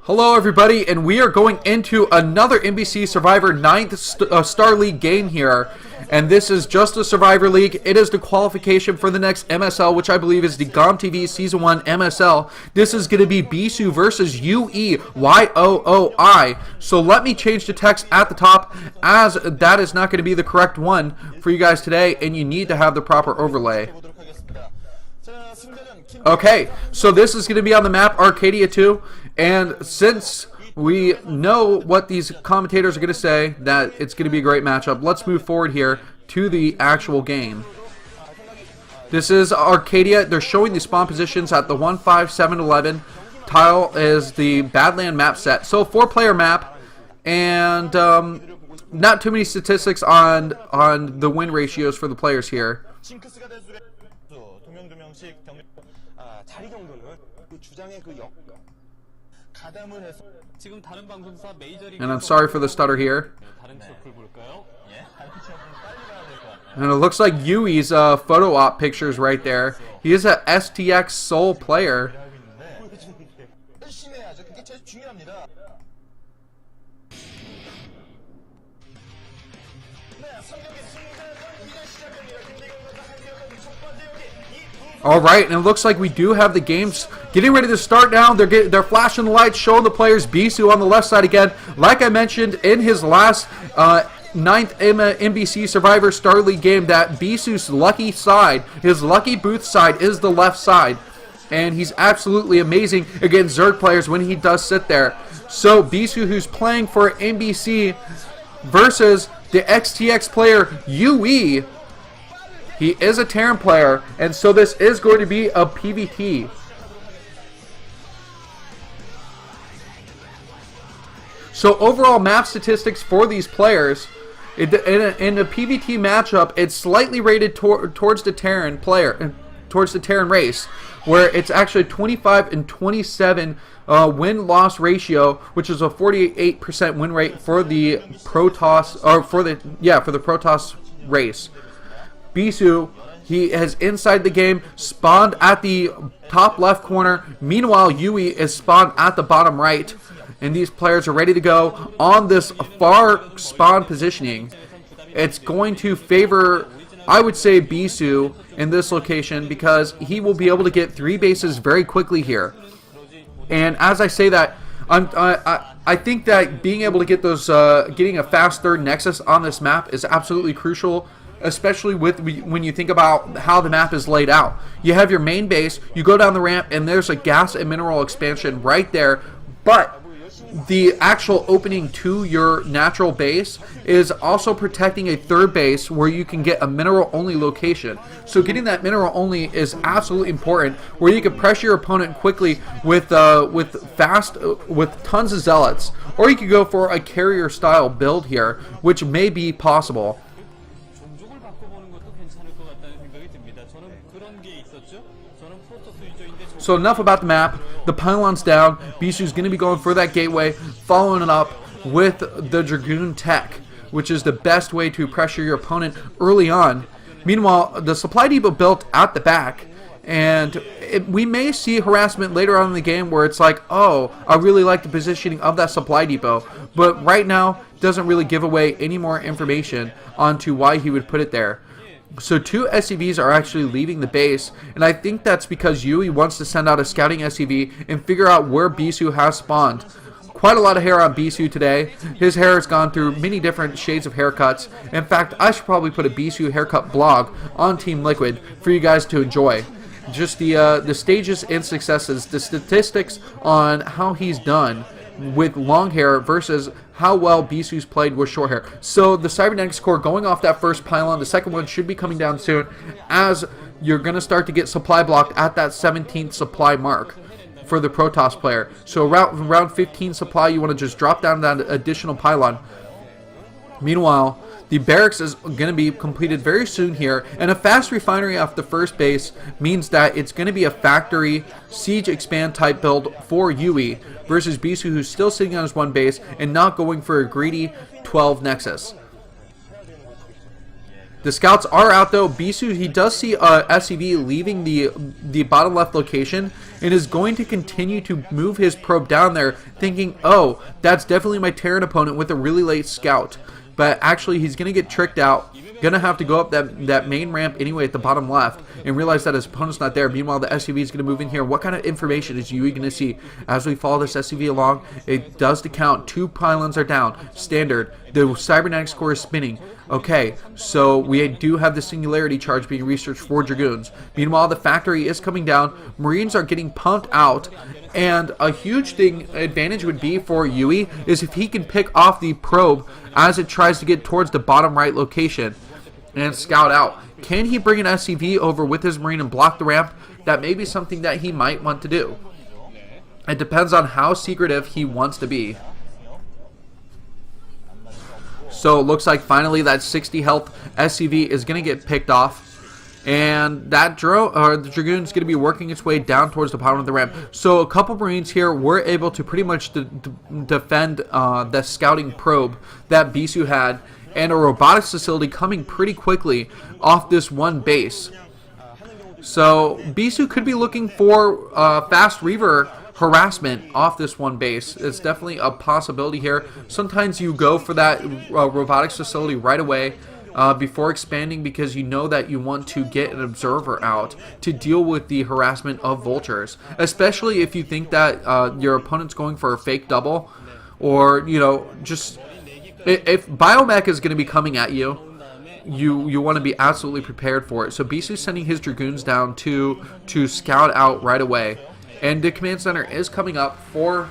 Hello everybody, and we are going into another MBC Survivor 9th Star League game here. And this is just a Survivor League. It is the qualification for the next MSL, which I believe is the GOM TV Season 1 MSL. This is going to be Bisu versus Yooi, Y-O-O-I. So let me change the text at the top, as that is not going to be the correct one for you guys today, and you need to have the proper overlay. Okay, so this is going to be on the map Arcadia 2, and since we know what these commentators are going to say, that it's going to be a great matchup, let's move forward here to the actual game. This is Arcadia. They're showing the spawn positions at the 1, 5, 7, 11. Tile is the Badland map set. So 4-player map, and not too many statistics on the win ratios for the players here. And I'm sorry for the stutter here. And it looks like Yui's photo op pictures right there. He is a STX Seoul player. Alright, and it looks like we do have the games getting ready to start now. They're flashing the lights, showing the players. Bisu on the left side again. Like I mentioned in his last 9th MBC Survivor Star League game, that Bisu's lucky side, his lucky booth side, is the left side. And he's absolutely amazing against Zerg players when he does sit there. So Bisu, who's playing for MBC, versus the XTX player Yooi. He is a Terran player, and so this is going to be a PvT. So overall map statistics for these players, in a PvT matchup, it's slightly rated towards the Terran player, towards the Terran race, where it's actually 25 and 27 win-loss ratio, which is a 48% win rate for the Protoss, or for the Protoss race. Bisu, he has inside the game, spawned at the top left corner. Meanwhile, Yooi is spawned at the bottom right. And these players are ready to go on this far spawn positioning. It's going to favor, I would say, Bisu in this location, because he will be able to get 3 bases very quickly here. And as I say that, I think that being able to get those, getting a fast third nexus on this map is absolutely crucial, especially when you think about how the map is laid out. You have your main base, you go down the ramp, and there's a gas and mineral expansion right there, but the actual opening to your natural base is also protecting a third base where you can get a mineral only location. So getting that mineral only is absolutely important, where you can pressure your opponent quickly with tons of zealots, or you could go for a carrier style build here, which may be possible. So enough about the map. The pylon's down. Bisu's going to be going for that gateway, following it up with the Dragoon tech, which is the best way to pressure your opponent early on. Meanwhile, the supply depot built at the back, and we may see harassment later on in the game where it's like, oh, I really like the positioning of that supply depot, but right now doesn't really give away any more information onto why he would put it there. So 2 SCVs are actually leaving the base, and I think that's because Yooi wants to send out a scouting SCV and figure out where Bisu has spawned. Quite a lot of hair on Bisu today. His hair has gone through many different shades of haircuts. In fact, I should probably put a Bisu haircut blog on Team Liquid for you guys to enjoy. Just the stages and successes, the statistics on how he's done with long hair versus how well Bisu's played with short hair. So the cybernetics core going off that first pylon, the second one should be coming down soon, as you're going to start to get supply blocked at that 17th supply mark for the Protoss player. So around 15 supply, you want to just drop down that additional pylon. Meanwhile, the barracks is going to be completed very soon here, and a fast refinery off the first base means that it's going to be a factory siege expand type build for Yooi versus Bisu, who's still sitting on his 1 base and not going for a greedy 12 nexus. The scouts are out though. Bisu, he does see SCV leaving the bottom left location and is going to continue to move his probe down there, thinking, oh, that's definitely my Terran opponent with a really late scout. But actually, he's going to get tricked out. Going to have to go up that main ramp anyway at the bottom left and realize that his opponent's not there. Meanwhile, the SCV is going to move in here. What kind of information is Yooi going to see as we follow this SCV along? It does the count. 2 pylons are down. Standard. The cybernetics core is spinning. Okay, so we do have the singularity charge being researched for Dragoons. Meanwhile, the factory is coming down. Marines are getting pumped out. And a huge advantage would be for Yooi is if he can pick off the probe as it tries to get towards the bottom right location and scout out. Can he bring an SCV over with his Marine and block the ramp? That may be something that he might want to do. It depends on how secretive he wants to be. So it looks like finally that 60 health SCV is going to get picked off. And that the Dragoon's going to be working its way down towards the bottom of the ramp. So a couple Marines here were able to pretty much defend the scouting probe that Bisu had. And a robotics facility coming pretty quickly off this one base. So Bisu could be looking for fast Reaver harassment off this one base. It's definitely a possibility here. Sometimes you go for that robotics facility right away before expanding because you know that you want to get an observer out to deal with the harassment of vultures. Especially if you think that your opponent's going for a fake double, or, you know, just... If Biomech is going to be coming at you, you want to be absolutely prepared for it. So Bisu's sending his Dragoons down to scout out right away. And the command center is coming up for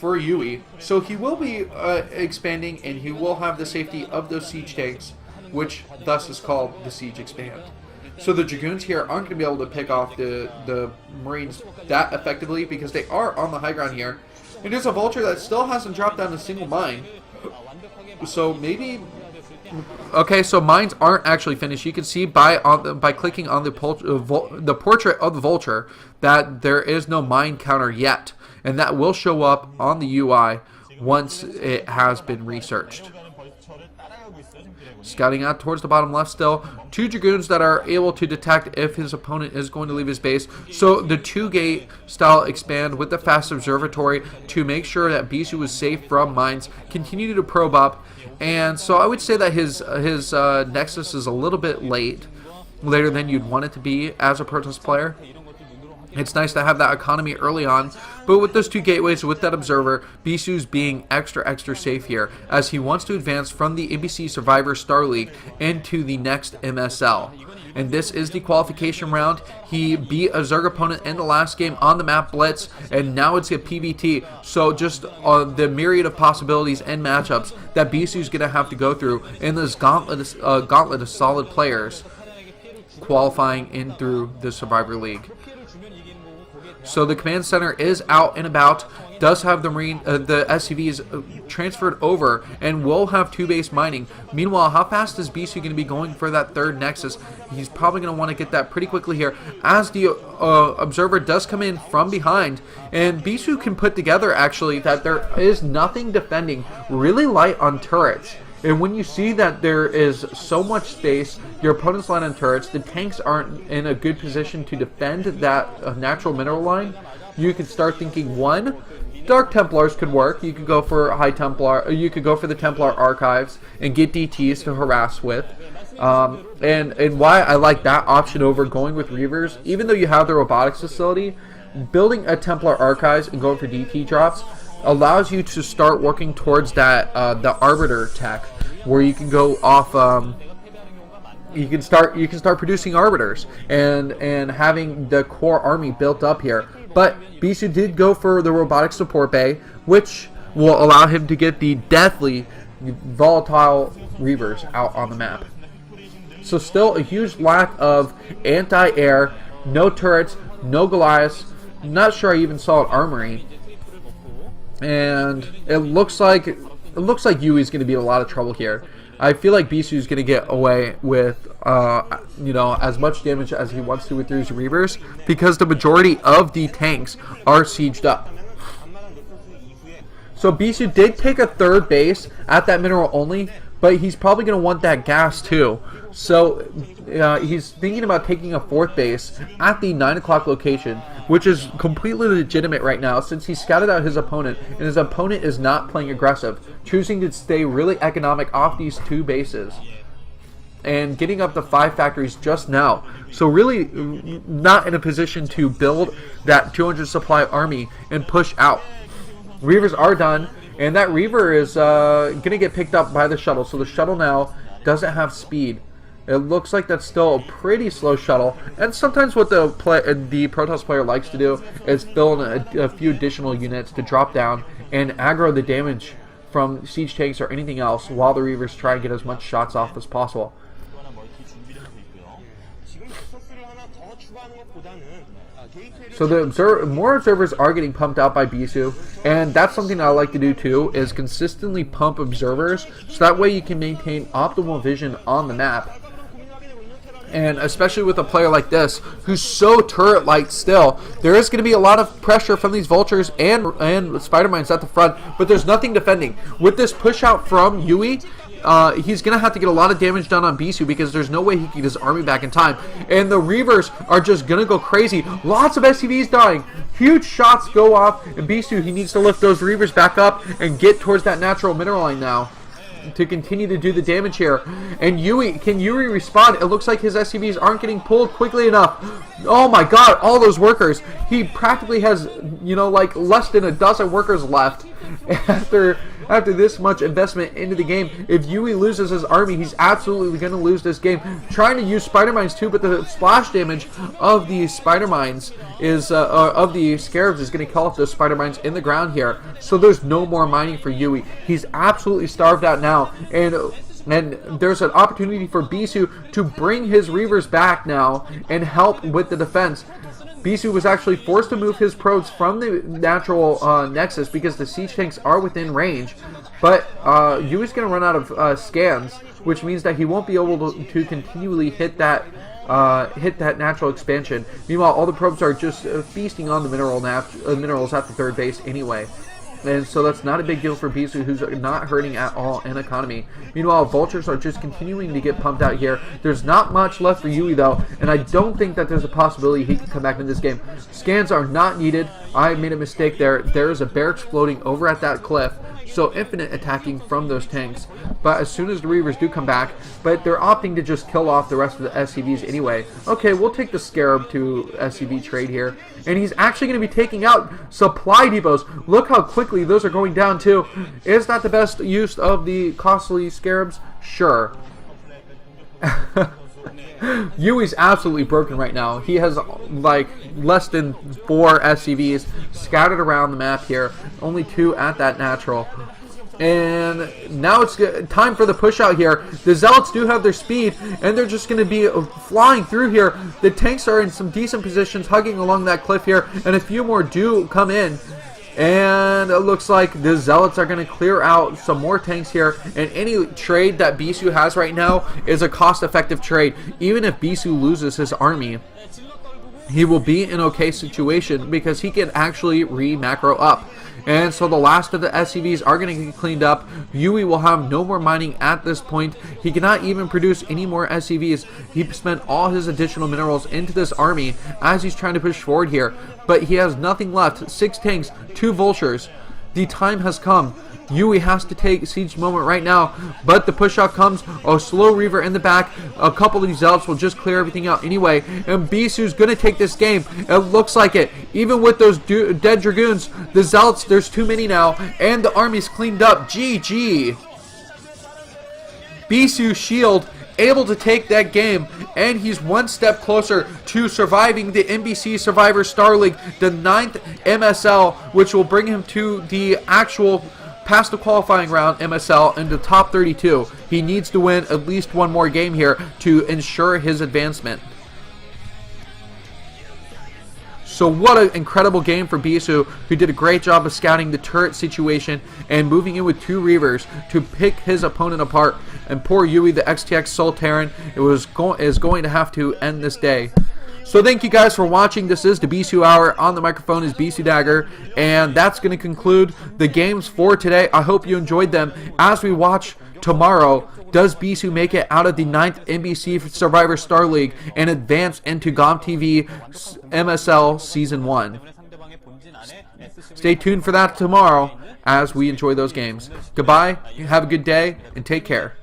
Yooi. So he will be expanding, and he will have the safety of those siege tanks, which thus is called the siege expand. So the Dragoons here aren't going to be able to pick off the Marines that effectively because they are on the high ground here. And there's a vulture that still hasn't dropped down a single mine. So maybe... Okay, so mines aren't actually finished. You can see by clicking on the portrait of the vulture that there is no mine counter yet. And that will show up on the UI once it has been researched. Scouting out towards the bottom left still. 2 Dragoons that are able to detect if his opponent is going to leave his base. So the 2-gate style expand with the fast observatory to make sure that Bisu is safe from mines. Continue to probe up. And so I would say that his Nexus is a little bit later than you'd want it to be as a Protoss player. It's nice to have that economy early on, but with those 2 gateways, with that observer, Bisu's being extra safe here, as he wants to advance from the MBC Survivor Star League into the next MSL. And this is the qualification round. He beat a Zerg opponent in the last game on the map Blitz, and now it's a PVT. So just the myriad of possibilities and matchups that Bisu's going to have to go through in this gauntlet of solid players qualifying in through the Survivor League. So the command center is out and about, does have the SCVs transferred over, and will have 2-base mining. Meanwhile, how fast is Bisu going to be going for that 3rd Nexus? He's probably going to want to get that pretty quickly here, as the observer does come in from behind, and Bisu can put together, actually, that there is nothing defending, really light on turrets. And when you see that there is so much space, your opponent's line on turrets, the tanks aren't in a good position to defend that natural mineral line, you can start thinking, 1, Dark Templars could work. You could go for High Templar, or you could go for the Templar Archives and get DTs to harass with. And why I like that option over going with Reavers, even though you have the robotics facility, building a Templar Archives and going for DT drops allows you to start working towards that the Arbiter tech, where you can go off. You can start producing Arbiters and having the core army built up here. But Bisu did go for the robotic support bay, which will allow him to get the deathly volatile Reavers out on the map. So still a huge lack of anti-air, no turrets, no Goliaths. Not sure I even saw an armory. And it looks like Yoi's going to be in a lot of trouble here. I feel like Bisu's going to get away with, as much damage as he wants to with his Reavers, because the majority of the tanks are sieged up. So Bisu did take a 3rd base at that mineral only, but he's probably going to want that gas too. So he's thinking about taking a 4th base at the 9 o'clock location, which is completely legitimate right now since he scouted out his opponent, and his opponent is not playing aggressive, choosing to stay really economic off these 2 bases and getting up the 5 factories just now. So really not in a position to build that 200 supply army and push out. Reavers are done, and that Reaver is going to get picked up by the shuttle. So the shuttle now doesn't have speed. It looks like that's still a pretty slow shuttle. And sometimes what the Protoss player likes to do is fill in a few additional units to drop down and aggro the damage from siege tanks or anything else while the Reavers try and get as much shots off as possible. So the more observers are getting pumped out by Bisu, and that's something I like to do too, is consistently pump observers, so that way you can maintain optimal vision on the map. And especially with a player like this, who's so turret-like still, there is going to be a lot of pressure from these vultures and spider mines at the front, but there's nothing defending. With this push out from Yooi, he's going to have to get a lot of damage done on Bisu because there's no way he can get his army back in time. And the Reavers are just going to go crazy. Lots of SCVs dying. Huge shots go off. And Bisu, he needs to lift those Reavers back up and get towards that natural mineral line now to continue to do the damage here. And Yooi, can Yooi respond? It looks like his SCVs aren't getting pulled quickly enough. Oh my god, all those workers. He practically has, you know, like less than a dozen workers left after this much investment into the game. If Yooi loses his army, he's absolutely going to lose this game. Trying to use spider mines too, but the splash damage of the spider mines is of the scarabs is going to kill off those spider mines in the ground here. So there's no more mining for Yooi. He's absolutely starved out now, and there's an opportunity for Bisu to bring his Reavers back now and help with the defense. Bisu was actually forced to move his probes from the natural nexus because the siege tanks are within range. But Yui's going to run out of scans, which means that he won't be able to continually hit that natural expansion. Meanwhile, all the probes are just feasting on the minerals at the 3rd base anyway. And so that's not a big deal for Bisu, who's not hurting at all in economy. Meanwhile, vultures are just continuing to get pumped out here. There's not much left for Yooi though, and I don't think that there's a possibility he can come back in this game. Scans are not needed. I made a mistake there. There is a barracks floating over at that cliff, so infinite attacking from those tanks. But as soon as the Reavers do come back, but they're opting to just kill off the rest of the SCVs anyway. Okay, we'll take the Scarab to SCV trade here. And he's actually going to be taking out supply depots. Look how quickly those are going down too. Is that the best use of the costly Scarabs? Sure. Yui's absolutely broken right now. He has like less than 4 SCVs scattered around the map here. Only 2 at that natural. And now it's time for the push out here. The Zealots do have their speed, and they're just going to be flying through here. The tanks are in some decent positions, hugging along that cliff here, and a few more do come in. And it looks like the Zealots are going to clear out some more tanks here. And any trade that Bisu has right now is a cost-effective trade. Even if Bisu loses his army, he will be in an okay situation because he can actually re-macro up. And so the last of the SCVs are going to get cleaned up. Yooi will have no more mining at this point. He cannot even produce any more SCVs. He spent all his additional minerals into this army as he's trying to push forward here. But he has nothing left. 6 tanks, 2 vultures. The time has come. Yooi has to take siege moment right now, but the push out comes. A slow Reaver in the back. A couple of these Zealots will just clear everything out anyway, and Bisu's going to take this game. It looks like it. Even with those dead Dragoons, the Zealots, there's too many now, and the army's cleaned up. GG. Bisu shield able to take that game, and he's one step closer to surviving the MBC Survivor Star League, the 9th MSL, which will bring him to the actual past the qualifying round MSL into top 32. He needs to win at least one more game here to ensure his advancement. So what an incredible game for Bisu, who did a great job of scouting the turret situation and moving in with 2 Reavers to pick his opponent apart. And poor Yooi, the XTX Soul Terran, is going to have to end this day. So thank you guys for watching. This is the Bisu Hour. On the microphone is Bisu Dagger, and that's going to conclude the games for today. I hope you enjoyed them as we watch tomorrow, does Bisu make it out of the 9th MBC Survivor Star League and advance into GOM TV MSL Season 1? Stay tuned for that tomorrow as we enjoy those games. Goodbye, have a good day, and take care.